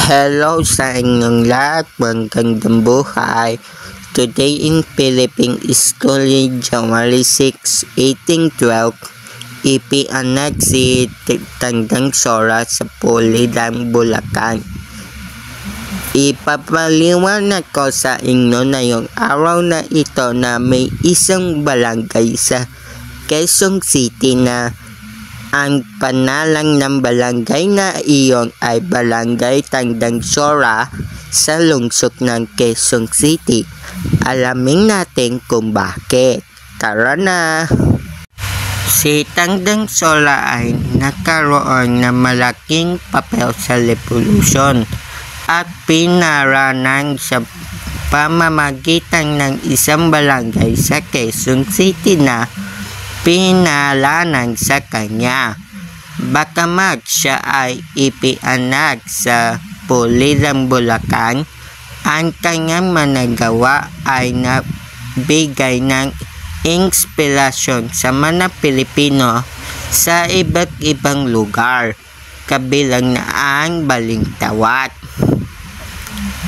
Hello sa inyong lahat, magandang buhay. Today in Philippine History, January 6, 1812, ipianak si Tandang Sora sa Pulilan, Bulacan. Ipapaliwanag ko sa inyo na yung araw na ito na may isang barangay sa Quezon City na ang panalang ng barangay na iyon ay Barangay Tandang Sora sa lungsod ng Quezon City. Alamin natin kung bakit. Tara na! Si Tandang Sora ay nagkaroon ng malaking papel sa revolusyon at pinaranang sa pamamagitan ng isang barangay sa Quezon City na pinalanang sa kanya. Bagamat siya ay ipianak sa Pulilan, Bulacan, ang kanyang managawa ay nabigay ng inspirasyon sa mga Pilipino sa iba't ibang lugar, kabilang na ang Balintawak.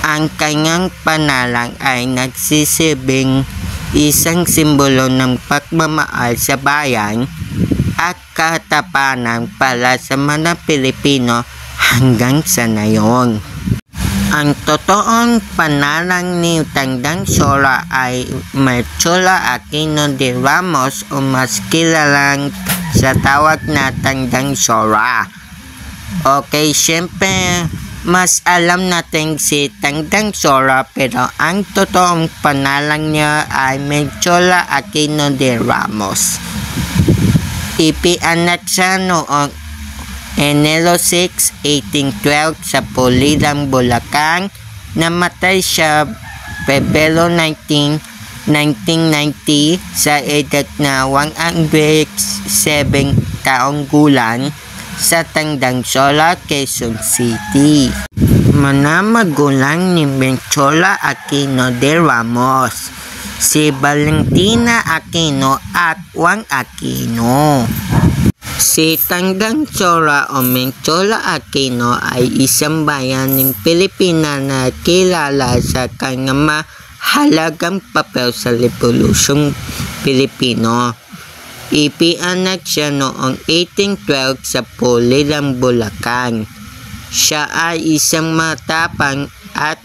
Ang kanyang panalang ay nagsisilbing isang simbolo ng pagmamahal sa bayan at katapanang para sa mga Pilipino hanggang sa ngayon. Ang totoong panalang ni Tandang Sora ay Merchola Aquino de Ramos o mas kilalang sa tawag na Tandang Sora. Okay, syempre mas alam natin si Tandang Sora pero ang totoong panalang niya ay Merchola Aquino de Ramos. Ipianak siya noong Enero 6, 1812 sa Pulilan, Bulacan. Namatay siya Pebrero 19, 1990 sa edad na 107 taong gulang sa Tandang Sora, Quezon City. Mga magulang ni Merchola Aquino de Ramos, si Valentina Aquino at Juan Aquino. Si Tandang Sora o Merchola Aquino ay isang bayaning Pilipina na kilala sa kanyang mahalagang papel sa Revolusyong Pilipino. Ipianak siya noong 1812 sa Pulilan, Bulacan. Siya ay isang matapang at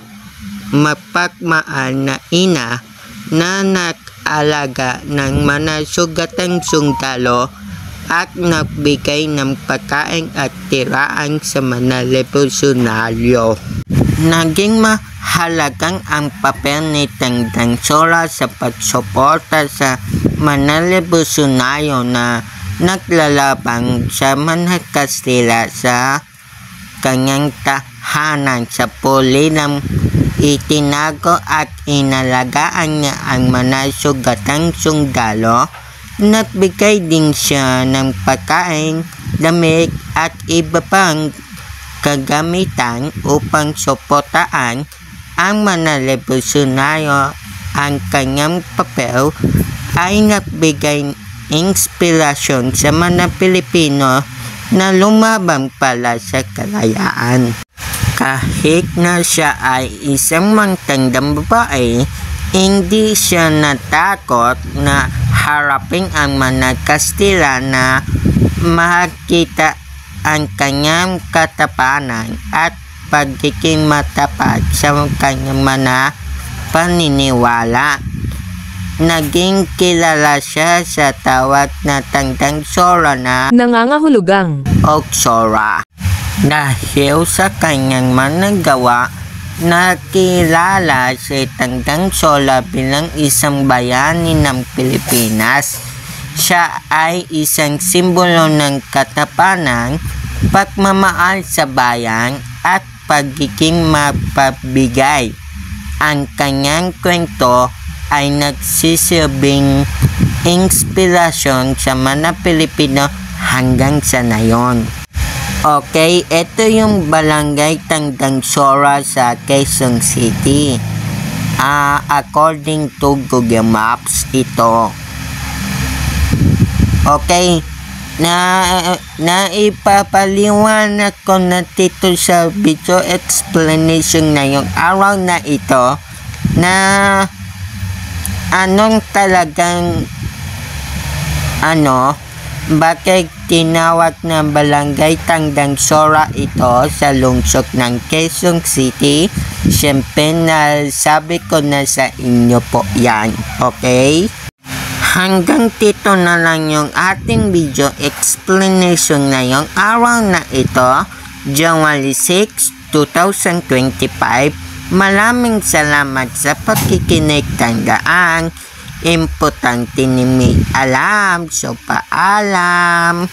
mapagmahal na ina na nag-alaga ng mga sugatang sundalo at nagbigay ng pagkain at tiraan sa mga revolusyonaryo. Naging mahalagang ang papel ni Tandang Sora sa pagsuporta sa mga revolusyonaryo na naglalabang sa mga Kastila sa kanyang tahanan sa Pulilan. Itinago at inalagaan niya ang mga sugatang sundalo. Nagbigay din siya ng pagkain, damit at iba pang kagamitan upang suportahan ang mga revolusyonaryo. Ang kanyang papel ay nagbigay inspirasyon sa mga Pilipino na lumaban para sa kalayaan. Kahit na siya ay isang matandang babae, hindi siya natakot na harapin ang mga Kastila na makita ang kanyang katapanan at pagiging matapat sa kanyang mga paniniwala. Naging kilala siya sa tawag na Tandang Sora na nangangahulugang Sora. Dahil sa kanyang managawa, nakilala si Tandang Sora bilang isang bayani ng Pilipinas. Siya ay isang simbolo ng katapanang, pagmamahal sa bayan at pagiging mapabigay. Ang kanyang kwento ay nagsisilbing inspirasyon sa mga Pilipino hanggang sa ngayon. Okay, ito yung Barangay Tandang Sora sa Quezon City. According to Google Maps, ito. Okay, ipapaliwanag ko na dito sa video explanation ngayong araw na ito na anong talagang bakit tinawag na Barangay Tandang Sora ito sa lungsod ng Quezon City. Siyempre na sabi ko na sa inyo po yan, okay? Hanggang dito na lang yung ating video explanation ngayong araw na ito, January 6, 2025. Maraming salamat sa pakikinig. Tandaan, importante ni may alam. So, paalam.